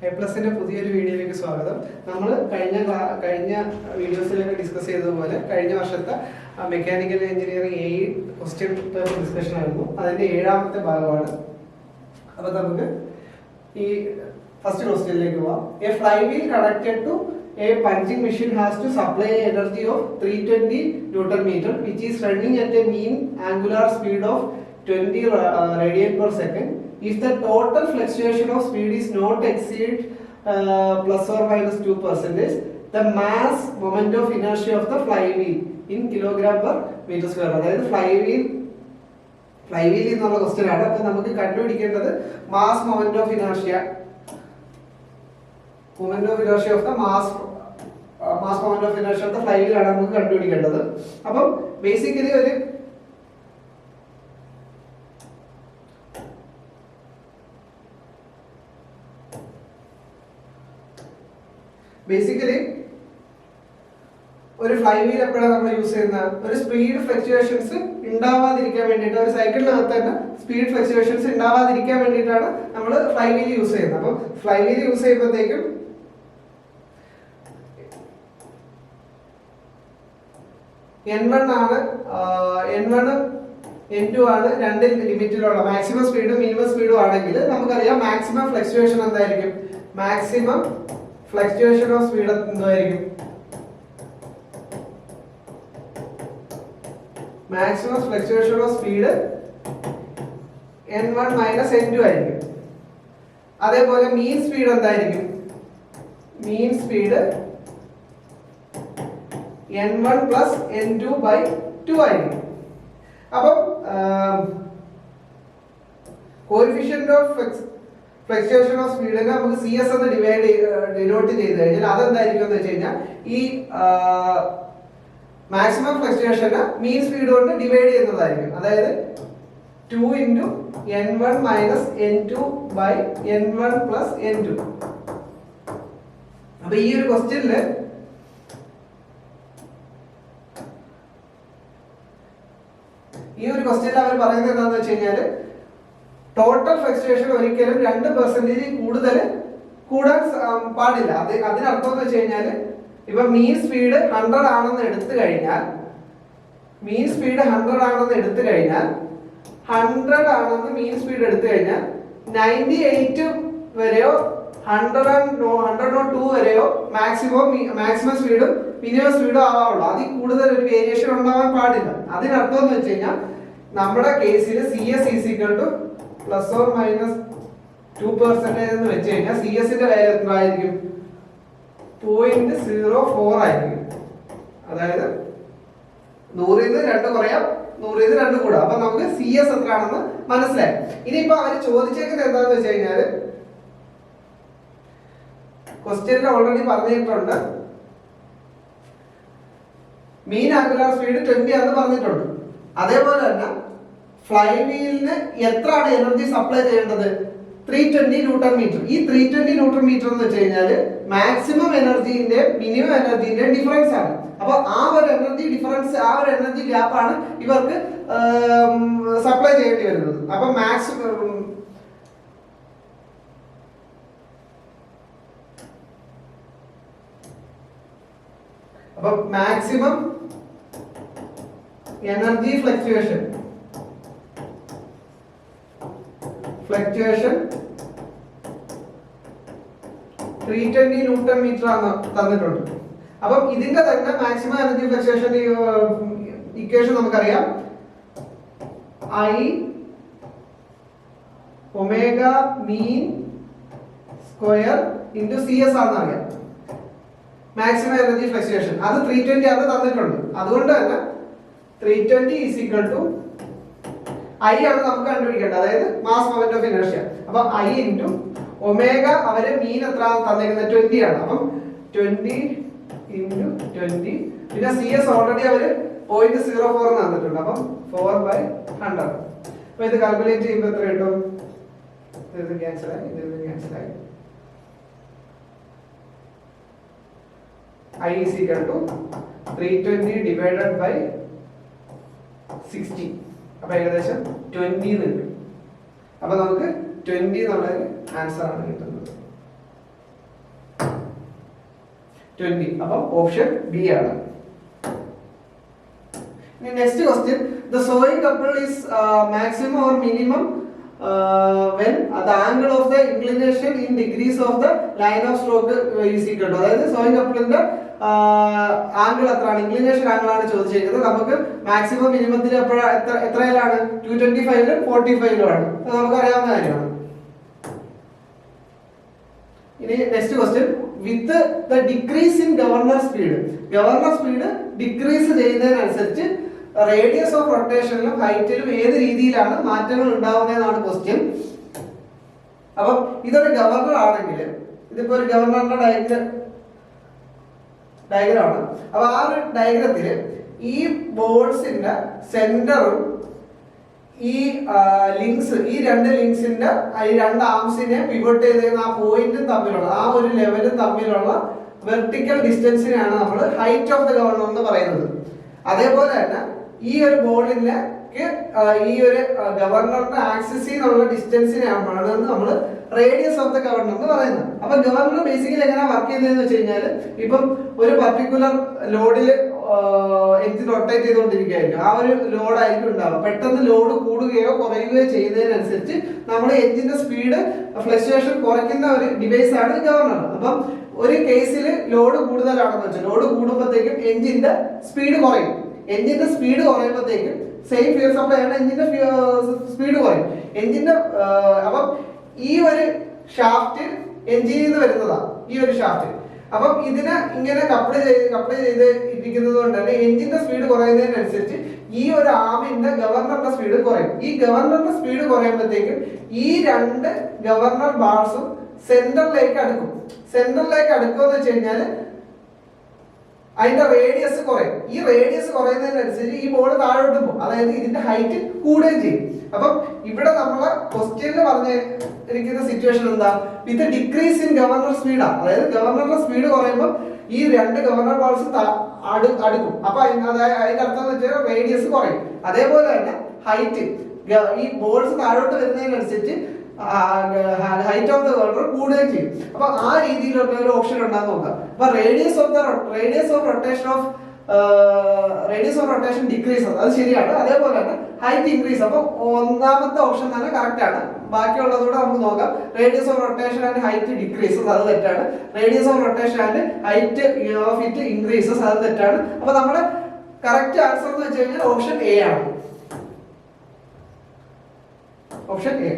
എപ്ലസിന്റെ പുതിയൊരു വീഡിയോയിലേക്ക് സ്വാഗതം. നമ്മൾ കഴിഞ്ഞ വീഡിയോസിലൊക്കെ ഡിസ്കസ് ചെയ്തതുപോലെ കഴിഞ്ഞ വർഷത്തെ mechanical engineering 7 question paper discussion ആയിരുന്നു. അതിന്റെ 7ാമത്തെ ഭാഗമാണ്. അപ്പൊ നമുക്ക് ഈ ഫസ്റ്റ് ക്വസ്റ്റ്യനിലേക്ക് പോവാം. A flywheel connected to a punching machine has to supply energy of 320 Newton meter, which is running at a mean angular speed of 20 radian per second. If the total fluctuation of speed is not exceed plus or minus 2%, the mass moment of inertia of the flywheel in kilogram per meter square. അതായത് flywheel എന്നുള്ള question ആണ്. അപ്പോൾ നമുക്ക് കണ്ടുപിടിക്കേണ്ടത് mass moment of inertia of the mass moment of inertia of the flywheel ആണ് നമുക്ക് കണ്ടുപിടിക്കേണ്ടത്. അപ്പം ബേസിക്കലി ഒരു ഫ്ലൈ വീൽ എപ്പോഴാണ് നമ്മൾ യൂസ് ചെയ്യുന്നത്? ഒരു സ്പീഡ് ഫ്ലക്ച്വേഷൻസ് ഉണ്ടാവാതിരിക്കാൻ വേണ്ടിയിട്ട്, ഒരു സൈക്കിളിനകത്ത് തന്നെ സ്പീഡ് ഫ്ലക്ച്വേഷൻസ് ഉണ്ടാവാതിരിക്കാൻ വേണ്ടിയിട്ടാണ് നമ്മൾ ഫ്ലൈ വീൽ യൂസ് ചെയ്യുന്നത്. അപ്പം ഫ്ലൈ വീൽ യൂസ് ചെയ്യുമ്പോഴത്തേക്കും N1 ആണ്, N1 N2 ആണ് രണ്ട് ലിമിറ്റിലുള്ള മാക്സിമം സ്പീഡും മിനിമം സ്പീഡും ആണെങ്കിൽ നമുക്കറിയാം മാക്സിമം ഫ്ലക്ച്വേഷൻ എന്തായിരിക്കും? മാക്സിമം ഫ്ലക്ച്വേഷൻ ഓഫ് സ്പീഡ് എന്തായിരിക്കും? Maximum fluctuation of speed N1 minus N2 ആയിരിക്കും. അതേപോലെ മീൻ സ്പീഡ് എന്തായിരിക്കും? മീൻ speed N1 plus N2 by 2 ആയിരിക്കും. അപ്പം കോഎഫിഷ്യന്റ് ഓഫ് ഫ്ലക്ച്വേഷൻ ഓഫ് സ്പീഡിനെ നമുക്ക് CS എന്ന് ഡിനോട്ട് ചെയ്ത് കഴിഞ്ഞാൽ അതെന്തായിരിക്കും എന്ന് വെച്ച് കഴിഞ്ഞാൽ ഈ മാക്സിമം ഫ്ലക്ച്വേഷന് മീൻ സ്പീഡ് കൊണ്ട് ഡിവൈഡ് ചെയ്യുന്നതായിരിക്കും. അതായത് 2 into N1 minus N2 by N1 plus N2. അപ്പൊ ഈ ഒരു ക്വസ്റ്റ്യനില് അവർ പറയുന്നത് എന്താണെന്ന് വെച്ച് കഴിഞ്ഞാല് ടോട്ടൽ ഫ്ലക്ച്വേഷൻ ഒരിക്കലും 2% കൂടുതൽ കൂടാൻ പാടില്ല. അതിനർത്ഥം എന്ന് വെച്ച് കഴിഞ്ഞാല് ഇപ്പൊ മീൻ സ്പീഡ് 100 ആണെന്ന് എടുത്തു കഴിഞ്ഞാൽ 100 ആണെന്ന് മീൻ സ്പീഡ് എടുത്തു കഴിഞ്ഞാൽ 98 വരെയോ 102 വരെയോ മാക്സിമം സ്പീഡും മിനിമം സ്പീഡും ആവാറുള്ളൂ. അതിൽ കൂടുതൽ ഒരു വേരിയേഷൻ ഉണ്ടാവാൻ പാടില്ല. അതിനർത്ഥം എന്ന് വെച്ച് കഴിഞ്ഞാൽ നമ്മുടെ കേസിൽ CS equal two plus or minus 2% എന്ന് വെച്ച് കഴിഞ്ഞാൽ CS-ന്റെ വാല്യൂ എന്തായിരിക്കും? 0.04 ആയിരിക്കും. അതായത് 100 ൽ 2 കുറയാം, 100 ൽ 2 കൂടാം. അപ്പൊ നമുക്ക് CS എത്രയാണെന്ന് മനസ്സിലായി. ഇനിയിപ്പോ അവര് ചോദിച്ചേക്കുന്നത് എന്താണെന്ന് വെച്ച് കഴിഞ്ഞാല് ക്വസ്റ്റ്യനിൽ ഓൾറെഡി പറഞ്ഞിട്ടുണ്ട് മീൻ ആംഗുലാർ സ്പീഡ് 20 ആണെന്ന് പറഞ്ഞിട്ടുണ്ട്. അതേപോലെ തന്നെ ഫ്ലൈ വീലിന് എത്രയാണ് എനർജി സപ്ലൈ ചെയ്യേണ്ടത്? 320 ന്യൂട്ടൺ മീറ്റർ. ഈ 320 ന്യൂട്ടൺ മീറ്റർ എന്ന് വെച്ച് കഴിഞ്ഞാൽ മാക്സിമം എനർജിന്റെ മിനിമം എനർജിന്റെ ഡിഫറൻസ് ആണ്. അപ്പൊ ആ ഒരു എനർജി ഡിഫറൻസ്, ആ ഒരു എനർജി ഗ്യാപ്പാണ് ഇവർക്ക് സപ്ലൈ ചെയ്യേണ്ടി വരുന്നത്. അപ്പൊ maximum energy fluctuation 320 newton metre ആണ് തന്നിട്ടുണ്ട്. അപ്പം ഇതിന്റെ തന്നെ മാക്സിമം എനർജി ഫ്ലക്ച്വേഷൻ ഇക്വേഷൻ നമുക്കറിയാം. I omega mean square into CS ആണെന്ന് അറിയാം. മാക്സിമം എനർജി ഫ്ലക്ച്വേഷൻ അത് 320 ആണ് തന്നിട്ടുണ്ട്. അതുകൊണ്ട് തന്നെ 320 ഈസ് ഈക്വൽ ടു I ആണ് നമുക്ക് കണ്ടുപിടിക്കേണ്ടത്, അതായത് മാസ് മൊമെന്റ് ഓഫ് ഇനർഷ്യ. അപ്പൊ I ഇൻറ്റു ഒമേഗ, അവര് മീൻ എത്ര തന്നിരിക്കുന്നത്? 20 ആണ്. അപ്പം 20 ഇൻറ്റു 20, പിന്നെ CS ഓൾറെഡി അവര് 0.04 തന്നിട്ടുണ്ട്. അപ്പം 4/100. അപ്പൊ ഇത് കാൽക്കുലേറ്റ് ചെയ്യുമ്പോൾ എത്ര കിട്ടും? ഇത് ക്യാൻസൽ ആയി. I is equal to 320 divided by 60. അപ്പോൾ ഏകദേശം 20 എന്ന് കിട്ടും. അപ്പോൾ നമുക്ക് 20 എന്നുള്ള ആൻസർ ആണ് കിട്ടുന്നത്. 20. അപ്പം ഓപ്ഷൻ ബി ആണ്. Next question, the sowing couple is maximum or minimum when the angle of the inclination in degrees of the line of stroke is equal to, അതായത് സോയിങ് കപ്പിളിന്റെ ആംഗിൾ എത്രയാണ്, ഇൻക്ലിനേഷൻ ആംഗിൾ ആണ് ചോദിച്ചിരിക്കുന്നത്. നമുക്ക് maximum മിനിമത്തിൽ എത്രയിലാണ്, 225 45 ആണ്. നമുക്ക് അറിയാവുന്ന കാര്യമാണ്. ഇനി next question, with the decrease in governor speed decrease ചെയ്യുന്നതിനനുസരിച്ച് റേഡിയസ് ഓഫ് റൊട്ടേഷനിലും ഹൈറ്റിലും ഏത് രീതിയിലാണ് മാറ്റങ്ങൾ ഉണ്ടാവുന്നതെന്നാണ് ക്വസ്റ്റ്യൻ. അപ്പം ഇതൊരു ഗവർണർ ആണെങ്കിൽ, ഇതിപ്പോ ഒരു ഗവർണറിന്റെ ഡയഗ്രാമാണ്. അപ്പൊ ആ ഒരു ഡയഗ്രത്തില് ഈ ബോൾസിന്റെ സെന്ററും ഈ ലിങ്ക്സ്, ഈ രണ്ട് ലിങ്ക്സിന്റെ ഈ രണ്ട് ആംസിനെ പിവോട്ട് ചെയ്ത് ആ പോയിന്റും തമ്മിലുള്ള ആ ഒരു ലെവലും തമ്മിലുള്ള വെർട്ടിക്കൽ ഡിസ്റ്റൻസിനെയാണ് നമ്മൾ ഹൈറ്റ് ഓഫ് ദ ഗവർണർ എന്ന് പറയുന്നത്. അതേപോലെ തന്നെ ഈ ഒരു ബോളിന്റെ ഈ ഒരു ഗവർണറിന്റെ ആക്സിസിൽ നിന്നുള്ള ഡിസ്റ്റൻസിനെയാണ് നമ്മൾ റേഡിയസ് ഓഫ് ദ ഗവർണർ എന്ന് പറയുന്നത്. അപ്പൊ ഗവർണർ ബേസിക്കലി എങ്ങനെ വർക്ക് ചെയ്യുന്നതെന്ന് വെച്ച് കഴിഞ്ഞാൽ, ഇപ്പം ഒരു പർട്ടിക്കുലർ ലോഡില് എഞ്ചിൻ റൊട്ടേറ്റ് ചെയ്തുകൊണ്ടിരിക്കുകയായിരിക്കും. ആ ഒരു ലോഡ് ആയിരിക്കും ഉണ്ടാവുക. പെട്ടെന്ന് ലോഡ് കൂടുകയോ കുറയുകയോ ചെയ്യുന്നതിനനുസരിച്ച് നമ്മൾ എഞ്ചിന്റെ സ്പീഡ് ഫ്ലക്ച്വേഷൻ കുറയ്ക്കുന്ന ഒരു ഡിവൈസ് ആണ് ഗവർണർ. അപ്പം ഒരു കേസിൽ ലോഡ് കൂടുതലാണെന്ന് വെച്ചാൽ, ലോഡ് കൂടുമ്പോഴത്തേക്കും എഞ്ചിന്റെ സ്പീഡ് കുറയും. എഞ്ചിന്റെ സ്പീഡ് കുറയുമ്പോഴത്തേക്കും സെയിം ഫ്യൂൽ സപ്ലൈ ആണ്, എഞ്ചിന്റെ സ്പീഡ് കുറയും. എഞ്ചിന്റെ അപ്പം ഈ ഒരു ഷാഫ്റ്റ് എഞ്ചിനിൽ നിന്ന് വരുന്നതാണ്, ഈ ഒരു ഷാഫ്റ്റ്. അപ്പം ഇതിനെ ഇങ്ങനെ കപ്പിൾ ചെയ്ത് ഇരിക്കുന്നത് കൊണ്ട് തന്നെ എഞ്ചിന്റെ സ്പീഡ് കുറയുന്നതിനനുസരിച്ച് ഈ ഒരു ആമിന്റെ ഗവർണറിന്റെ സ്പീഡ് കുറയും. ഈ ഗവർണറിന്റെ സ്പീഡ് കുറയുമ്പോഴത്തേക്കും ഈ രണ്ട് ഗവർണർ ബാർസും സെന്ററിലേക്ക് അടുക്കും. സെന്ററിലേക്ക് അടുക്കുമെന്ന് വെച്ച് കഴിഞ്ഞാൽ അതിന്റെ റേഡിയസ് കുറയും. ഈ റേഡിയസ് കുറയുന്നതിനനുസരിച്ച് ഈ ബോൾ താഴോട്ട് പോകും. അതായത് ഇതിന്റെ ഹൈറ്റ് കൂടുകയും ചെയ്യും. അപ്പം ഇവിടെ നമ്മളെ ക്വസ്റ്റ്യനിൽ പറഞ്ഞിരിക്കുന്ന സിറ്റുവേഷൻ എന്താ, വിത്ത് ഡിക്രീസ് ഇൻ ഗവർണർ സ്പീഡാണ്. അതായത് ഗവർണറുടെ സ്പീഡ് കുറയുമ്പോൾ ഈ രണ്ട് ഗവർണർ ബാൾസ് അടുക്കും. അപ്പൊ അതിന്റെ അർത്ഥം എന്ന് വെച്ചാൽ റേഡിയസ് കുറയും. അതേപോലെ തന്നെ ഹൈറ്റ്, ഈ ബോൾസ് താഴോട്ട് വരുന്നതിനനുസരിച്ച് ഹൈറ്റ് ഓഫ് ദ ഗവർണർ കൂടുകയും ചെയ്യും. അപ്പൊ ആ രീതിയിലുള്ള ഒരു ഓപ്ഷൻ ഉണ്ടാകുന്ന നോക്കാം. അപ്പൊ റേഡിയസ് ഓഫ് റൊട്ടേഷൻ ഡിക്രീസ്, അത് ശരിയാണ്. അതേപോലെ തന്നെ ഹൈറ്റ് ഇൻക്രീസ്. അപ്പൊ ഒന്നാമത്തെ ഓപ്ഷൻ തന്നെ കറക്റ്റ് ആണ്. ബാക്കിയുള്ളതോടെ നമുക്ക് നോക്കാം. Radius of rotation and height decreases, അത് തെറ്റാണ്. Radius of rotation and height of it increases, അത് തെറ്റാണ്. അപ്പൊ നമ്മുടെ കറക്റ്റ് ആൻസർ എന്ന് വെച്ച് കഴിഞ്ഞാൽ ഓപ്ഷൻ എ ആണ്. Option A.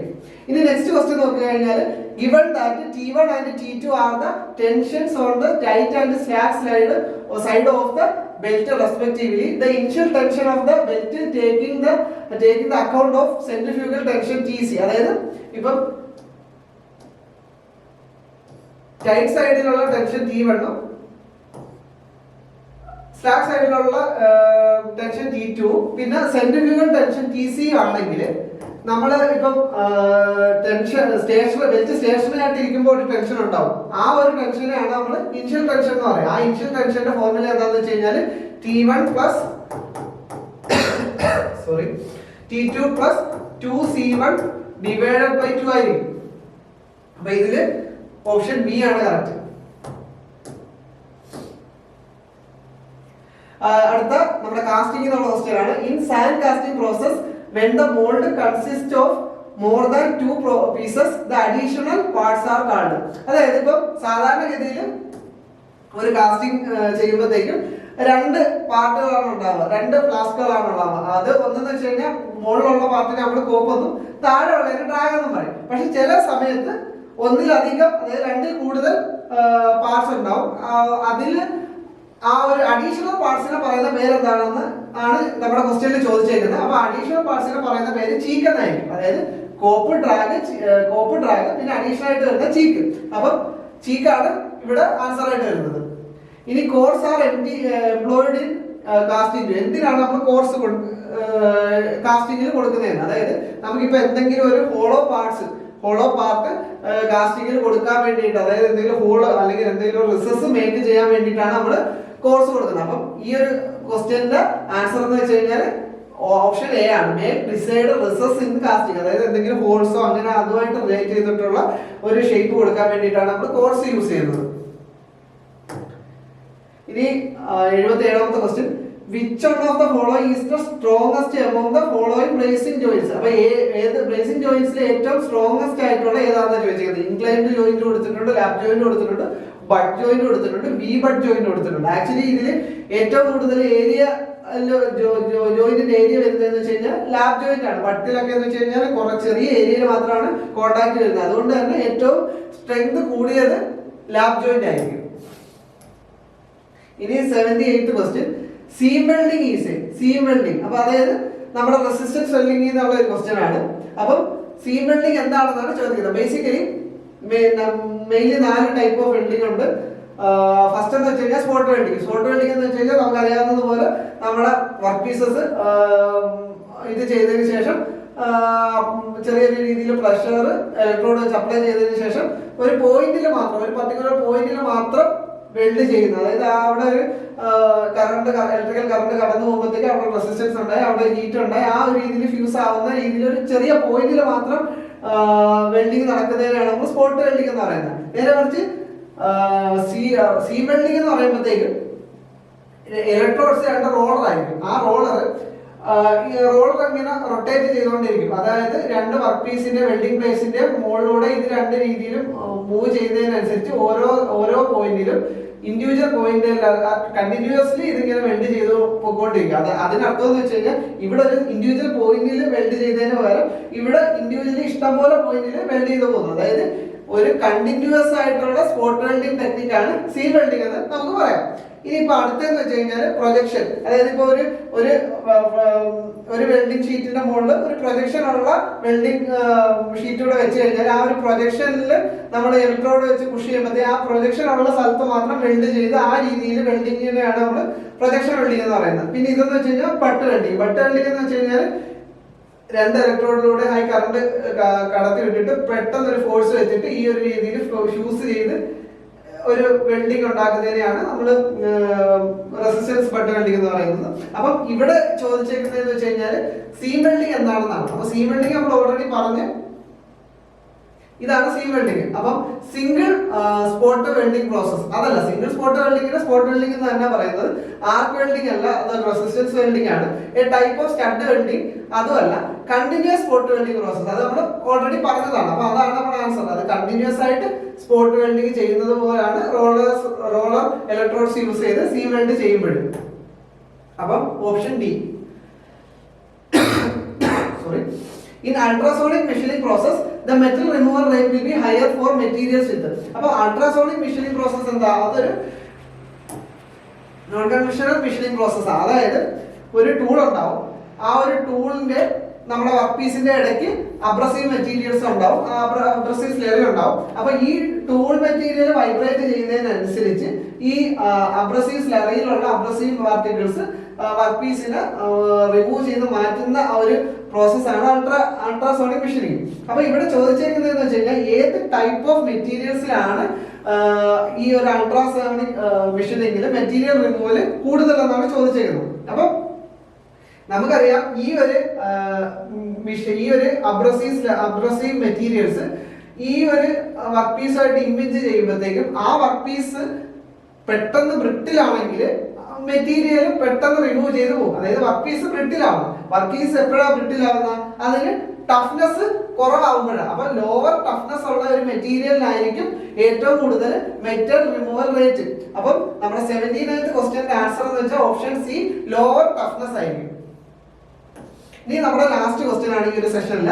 ഇനി നെക്സ്റ്റ് ക്വസ്റ്റ്യൻ നോക്കിക്കഴിഞ്ഞാൽ, given that T1 and T2 are the tensions on the tight and slack side of the belt respectively, the initial tension of the belt taking the account of centrifugal tension TC. അതായത് ഇപ്പം tight സൈഡിലുള്ള tension T1 ഉം slack സൈഡിലുള്ള tension T2, പിന്നെ centrifugal tension TC ആണെങ്കിൽ നമ്മള് ഇപ്പം belt stationery ആയിട്ട് ഇരിക്കുമ്പോൾ ഒരു ടെൻഷൻ ഉണ്ടാവും. ആ ഒരു ടെൻഷനെയാണ് നമ്മൾ ഇനിഷ്യൽ ടെൻഷൻ എന്ന് പറയുന്നത്. ആ ഇനിഷ്യൽ ടെൻഷന്റെ ഫോർമുല എന്താണെന്ന് വെച്ച് കഴിഞ്ഞാൽ T1 plus T2 plus 2C1 divided by 2 ആയിരിക്കും. അപ്പൊ ഇതില് ഓപ്ഷൻ ബി ആണ് കറക്റ്റ്. അടുത്ത നമ്മുടെ കാസ്റ്റിംഗ് എന്നുള്ള ക്വസ്റ്റ്യൻ ആണ്. In sand casting process, when the mold consists of more than 2 pieces, the additional parts are called. അതായത് ഇപ്പം സാധാരണഗതിയിൽ ഒരു കാസ്റ്റിംഗ് ചെയ്യുമ്പോഴത്തേക്കും രണ്ട് പാർട്ടുകളാണ് ഉണ്ടാവുക, രണ്ട് ഫ്ലാസ്കുകളാണ് ഉണ്ടാവുക. അത് ഒന്നെന്ന് വെച്ച് കഴിഞ്ഞാൽ മുകളിലുള്ള പാർട്ടിനെ നമ്മൾ കോപ്പെന്നും താഴെയുള്ളതിന് ഡ്രാഗ് എന്നും പറയും. പക്ഷെ ചില സമയത്ത് ഒന്നിലധികം, അതായത് രണ്ടിൽ കൂടുതൽ പാർട്സ് ഉണ്ടാവും. അതിൽ ആ ഒരു അഡീഷണൽ പാർട്സിനെ പറയുന്ന പേരെന്താണെന്ന് ആണ് നമ്മുടെ ക്വസ്റ്റ്യനിൽ ചോദിച്ചേക്കുന്നത്. അപ്പൊ അഡീഷണൽ പാർട്സിനെ പറയുന്ന പേര് ചീക്ക് എന്നായിരിക്കും. അതായത് കോപ്പ് ഡ്രാഗ് പിന്നെ അഡീഷണൽ ആയിട്ട് വരുന്ന ചീക്ക്. അപ്പൊ ചീക്കാണ് ഇവിടെ ആൻസർ ആയിട്ട് വരുന്നത്. ഇനി cores are employed in casting. എന്തിനാണ് നമ്മൾ കോർസ് കാസ്റ്റിംഗിൽ കൊടുക്കുന്നതെന്ന്, അതായത് നമുക്കിപ്പോ എന്തെങ്കിലും ഒരു ഹോളോ പാർട്ട് കാസ്റ്റിംഗിൽ കൊടുക്കാൻ വേണ്ടിയിട്ട്, അതായത് എന്തെങ്കിലും ഹോള് അല്ലെങ്കിൽ എന്തെങ്കിലും റിസസ് മേക്ക് ചെയ്യാൻ വേണ്ടിയിട്ടാണ് നമ്മൾ കോഴ്സ് കൊടുക്കുന്നത്. അപ്പം ഈ ഒരു ക്വസ്റ്റ്യന്റെ ആൻസർ എന്ന് വെച്ച് കഴിഞ്ഞാൽ ഓപ്ഷൻ എ ആണ്. Make decide recess in casting. അതായത് എന്തെങ്കിലും ഹോൾസോ അങ്ങനെ അതുമായിട്ട് റിലേറ്റ് ചെയ്തിട്ടുള്ള ഒരു ഷേപ്പ് കൊടുക്കാൻ വേണ്ടിയിട്ടാണ് നമ്മൾ കോഴ്സ് യൂസ് ചെയ്യുന്നത്. ഇനി 77ാമത്തെ question, which one of the following is the strongest among the following brazing joints. അപ്പൊ ഏത് ബ്രേസിംഗ് ജോയിന്റ്സിലെ ഏറ്റവും സ്ട്രോങ്സ്റ്റ് ആയിട്ടുള്ള ഏതാണെന്ന് ചോദിച്ചിരിക്കുന്നത്. ഇൻക്ലൈൻഡ് ജോയിന്റ് കൊടുത്തിട്ടുണ്ട്, ലാപ്പ് ജോയിന്റ് കൊടുത്തിട്ടുണ്ട്, ബട്ട് ജോയിന്റ് കൊടുത്തിട്ടുണ്ട്, വി ബട്ട് ജോയിന്റ് കൊടുത്തിട്ടുണ്ട്. ആക്ച്വലി ഇതിൽ ഏറ്റവും കൂടുതൽ ഏരിയ ജോയിന്റിന്റെ ഏരിയ വരുന്നതെന്ന് വെച്ച് കഴിഞ്ഞാൽ ലാപ്പ് ജോയിന്റ് ആണ്. ബട്ടിലൊക്കെ എന്ന് വെച്ച് കഴിഞ്ഞാൽ കുറച്ച് ചെറിയ ഏരിയയിൽ മാത്രമാണ് കോണ്ടാക്ട് വരുന്നത്. അതുകൊണ്ട് തന്നെ ഏറ്റവും സ്ട്രെങ്ത് കൂടിയത് ലാപ്പ് ജോയിന്റ് ആയിരിക്കും. ഇനി 78th question, seam welding is seam welding. അപ്പൊ അതായത് നമ്മുടെ റെസിസ്റ്റൻസ് വെൽഡിംഗ് എന്നുള്ള ഒരു ക്വസ്റ്റ്യൻ ആണ്. അപ്പം സീം വെൽഡിംഗ് എന്താണെന്നാണ് ചോദിക്കുന്നത്. Basically mainly 4 type of welding ഉണ്ട്. ഫസ്റ്റ് എന്ന് വെച്ച് കഴിഞ്ഞാൽ സ്പോട്ട് വെൽഡിംഗ്. സ്പോട്ട് വെൽഡിംഗ് എന്ന് വെച്ച് കഴിഞ്ഞാൽ നമുക്ക് അറിയാവുന്നതുപോലെ നമ്മുടെ വർക്ക് പീസസ് ഇത് ചെയ്തതിന് ശേഷം ചെറിയ രീതിയിൽ പ്രഷർ ഇലക്ട്രോഡ് വെച്ച് അപ്ലൈ ചെയ്തതിന് ശേഷം ഒരു പോയിന്റിൽ മാത്രം, ഒരു പർട്ടിക്കുലർ പോയിന്റിൽ മാത്രം വെൽഡ് ചെയ്യുന്നത്. അതായത് അവിടെ ഒരു ഇലക്ട്രിക്കൽ കറണ്ട് കടന്നു പോകുമ്പോഴത്തേക്ക് അവിടെ റെസിസ്റ്റൻസ് ഉണ്ടായി, അവിടെ ഹീറ്റ് ഉണ്ടായി, ആ ഒരു രീതിയിൽ ഫ്യൂസ് ആവുന്ന രീതിയിൽ ഒരു ചെറിയ പോയിന്റിൽ മാത്രം വെൽഡിങ് നടക്കുന്നതിനാണ് നമ്മൾ സ്പോട്ട് വെൽഡിംഗ് എന്ന് പറയുന്നത്. നേരെ മറിച്ച് സീം വെൽഡിംഗ് എന്ന് പറയുമ്പോഴത്തേക്ക് ഇലക്ട്രോഡ്സ് 2 റോളർ ആയിരിക്കും. ആ റോളർ ഇങ്ങനെ റൊട്ടേറ്റ് ചെയ്തുകൊണ്ടിരിക്കും. അതായത് 2 വർക്ക് പീസിന്റെ വെൽഡിംഗ് പ്ലേസിന്റെ മുകളിലൂടെ ഇത് 2 രീതിയിലും മൂവ് ചെയ്യുന്നതിനനുസരിച്ച് ഓരോ പോയിന്റിലും ഇൻഡിവിജ്വൽ പോയിന്റ് കണ്ടിന്യൂസ്ലി ഇതിങ്ങനെ വെൽഡ് ചെയ്ത് പോയിക്കൊണ്ടിരിക്കും. അതിനർത്ഥം എന്ന് വെച്ച് കഴിഞ്ഞാൽ ഇവിടെ ഒരു ഇൻഡിവിജ്വൽ പോയിന്റിൽ വെൽഡ് ചെയ്തതിന് പകരം ഇവിടെ ഇൻഡിവിജ്വലി ഇഷ്ടംപോലെ പോയിന്റിൽ വെൽഡ് ചെയ്ത് പോകുന്നു. അതായത് ഒരു കണ്ടിന്യൂസ് ആയിട്ടുള്ള സ്പോട്ട് വെൽഡിംഗ് ടെക്നിക്കാണ് സീം വെൽഡിംഗ് എന്ന് നമുക്ക് പറയാം. ഇനി ഇപ്പൊ അടുത്തെന്ന് വെച്ച് കഴിഞ്ഞാൽ പ്രൊജക്ഷൻ. അതായത് ഇപ്പൊ ഒരു വെൽഡിംഗ് ഷീറ്റിന്റെ മുകളിൽ ഒരു പ്രൊജക്ഷൻ ഉള്ള വെൽഡിംഗ് ഷീറ്റ് കൂടെ വെച്ച് കഴിഞ്ഞാൽ ആ ഒരു പ്രൊജക്ഷനിൽ നമ്മൾ ഇലക്ട്രോഡ് വെച്ച് പുഷ് ചെയ്യുമ്പോഴത്തേ ആ പ്രൊജക്ഷൻ ഉള്ള സ്ഥലത്ത് മാത്രം വെൽഡ് ചെയ്ത് ആ രീതിയിൽ വെൽഡിങ്ങിനെയാണ് നമ്മൾ പ്രൊജക്ഷൻ വെൽഡിംഗ് എന്ന് പറയുന്നത്. പിന്നെ ഇതെന്ന് വെച്ച് കഴിഞ്ഞാൽ ബട്ട് വെൽഡിംഗ്. ബട്ട് വെൽഡിംഗ് എന്ന് വെച്ച് കഴിഞ്ഞാൽ 2 ഇലക്ട്രോഡിലൂടെ ഹൈ കറണ്ട് കടത്തി വിട്ടിട്ട് പെട്ടെന്ന് ഒരു ഫോഴ്സ് വെച്ചിട്ട് ഈ ഒരു രീതിയിൽ ഫ്യൂസ് ചെയ്ത് ഒരു വെൽഡിംഗ് ഉണ്ടാക്കുന്നതിനെയാണ് നമ്മൾ റെസിസ്റ്റൻസ് ബട്ട് വെൽഡിംഗ് എന്ന് പറയുന്നത്. അപ്പം ഇവിടെ ചോദിച്ചേക്കുന്നതെന്ന് വെച്ച് കഴിഞ്ഞാൽ സീം വെൽഡിംഗ് എന്താണെന്നാണ്. അപ്പൊ സീം വെൽഡിംഗ് നമ്മൾ ഓൾറെഡി പറഞ്ഞു, ഇതാണ് സീം വെൽഡിംഗ്. അപ്പം സിംഗിൾ സ്പോട്ട് വെൽഡിംഗ് പ്രോസസ് അതല്ല, സിംഗിൾ സ്പോട്ട് വെൽഡിംഗിന് സ്പോട്ട് വെൽഡിംഗ് എന്ന് തന്നെ പറയുന്നത്. ആർക്ക് വെൽഡിംഗ് അല്ല, അത് റെസിസ്റ്റൻസ് വെൽഡിംഗ് ആണ്. A type of stud welding അതുമല്ല. കണ്ടിന്യൂസ് സ്പോട്ട് വെൽഡിംഗ് പ്രോസസ് അത് നമ്മൾ ഓൾറെഡി പറഞ്ഞതാണ്. അപ്പൊ അതാണ് നമ്മുടെ ആൻസർ. അത് കണ്ടിന്യൂസ് ആയിട്ട് സ്പോട്ട് വെൽഡിംഗ് ചെയ്യുന്നത് പോലെയാണ് റോളർ ഇലക്ട്രോഡ്സ് യൂസ് ചെയ്ത് സീം വെൽഡ് ചെയ്യുമ്പോഴും. അപ്പം option D. Sorry. In ultrasonic machining process, the metal removal rate will be higher for materials with. അപ്പോൾ ultrasonic machining process എന്താ? അതൊരു നോൺ കൺവെൻഷണൽ മെഷീനിങ് പ്രോസസ് ആണ്. അതായത് ഒരു ടൂൾ ഉണ്ടാവും, ആ ഒരു ടൂളിന്റെ നമ്മുടെ വർക്ക് പീസിന്റെ ഇടയ്ക്ക് അബ്രസീവ് മെറ്റീരിയൽസ് ഉണ്ടാവും, അബ്രസീവ് സ്ലറി ഉണ്ടാവും. അപ്പൊ ഈ ടൂൾ മെറ്റീരിയൽ വൈബ്രേറ്റ് ചെയ്യുന്നതിനനുസരിച്ച് ഈ അബ്രസീവ് സ്ലറിയിലുള്ള അബ്രസീവ് പാർട്ടിക്കിൾസ് വർക്ക് പീസിനെ റിമൂവ് ചെയ്ത് മാറ്റുന്ന ആ ഒരു പ്രോസസ്സാണ് അൾട്രാസോണിക് മെഷീനിങ്. അപ്പൊ ഇവിടെ ചോദിച്ചേക്കുന്നതെന്ന് വെച്ച് കഴിഞ്ഞാൽ ഏത് ടൈപ്പ് ഓഫ് മെറ്റീരിയൽസിലാണ് ഈ ഒരു അൾട്രാസോണിക് മെഷീനിങ്ങിൽ മെറ്റീരിയൽ റിമൂവൽ കൂടുതലെന്നാണ് ചോദിച്ചേക്കുന്നത്. അപ്പം നമുക്കറിയാം ഈ ഒരു അബ്രസീവ് മെറ്റീരിയൽസ് ഈ ഒരു വർക്ക് പീസായിട്ട് ഇമിഞ്ച് ചെയ്യുമ്പോഴത്തേക്കും ആ വർക്ക് പീസ് പെട്ടെന്ന് ബ്രിട്ടിലാണെങ്കിൽ മെറ്റീരിയൽ പെട്ടെന്ന് റിമൂവ് ചെയ്ത് പോകും. അതായത് വർക്ക് പീസ് ബ്രിട്ടിലാവും. വർക്ക് പീസ് എപ്പോഴാണ് ബ്രിട്ടിലാവുന്ന? അതിന് ടഫ്നെസ് കുറവാകുമ്പോഴാണ്. അപ്പൊ ലോവർ ടഫ്നെസ് ഉള്ള ഒരു മെറ്റീരിയലിനായിരിക്കും ഏറ്റവും കൂടുതൽ മെറ്റൽ റിമൂവൽ റേറ്റ്. അപ്പം നമ്മുടെ 79th ക്വസ്റ്റ്യന്റെ ആൻസർ എന്ന് വെച്ചാൽ ഓപ്ഷൻ സി, ലോവർ ടഫ്നെസ് ആയിരിക്കും. ഇനി നമ്മുടെ ലാസ്റ്റ് ക്വസ്റ്റ്യൻ ആണ് ഈ ഒരു സെഷനിൽ.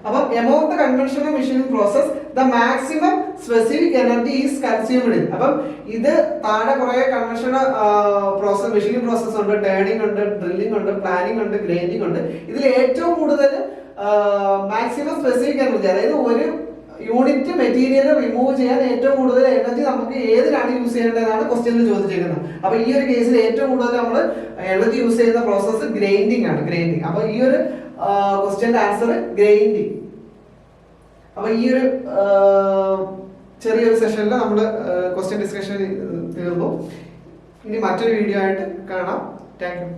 അപ്പം among the conventional machining process the maximum specific energy is consumed in. അപ്പം ഇത് താഴെ കുറെ കൺവെൻഷണൽ പ്രോസസ് മെഷീനിങ് പ്രോസസ് ഉണ്ട്. ടേണിംഗ് ഉണ്ട്, ഡ്രില്ലിംഗ് ഉണ്ട്, പ്ലാനിംഗ് ഉണ്ട്, ഗ്രൈൻഡിംഗ് ഉണ്ട്. ഇതിൽ ഏറ്റവും കൂടുതൽ മാക്സിമം സ്പെസിഫിക് എനർജി, അതായത് ഒരു യൂണിറ്റ് മെറ്റീരിയൽ റിമൂവ് ചെയ്യാൻ ഏറ്റവും കൂടുതൽ എനർജി നമുക്ക് ഏതിനാണ് യൂസ് ചെയ്യേണ്ടതെന്നാണ് ക്വസ്റ്റ്യനിൽ ചോദിച്ചിരിക്കുന്നത്. അപ്പൊ ഈ ഒരു കേസിൽ ഏറ്റവും കൂടുതൽ നമ്മൾ എനർജി യൂസ് ചെയ്യുന്ന പ്രോസസ്സ് ഗ്രൈൻഡിംഗ് ആണ്. ഗ്രൈൻഡിംഗ്. അപ്പൊ ഈ ഒരു ക്വസ്റ്റ്യന്റെ ആൻസർ ഗ്രൈൻഡിംഗ്. അപ്പൊ ഈ ഒരു ചെറിയൊരു സെഷനിൽ നമ്മൾ ക്വസ്റ്റ്യൻ ഡിസ്കഷൻ തീർന്നു. ഇനി മറ്റൊരു വീഡിയോ ആയിട്ട് കാണാം. Thank you.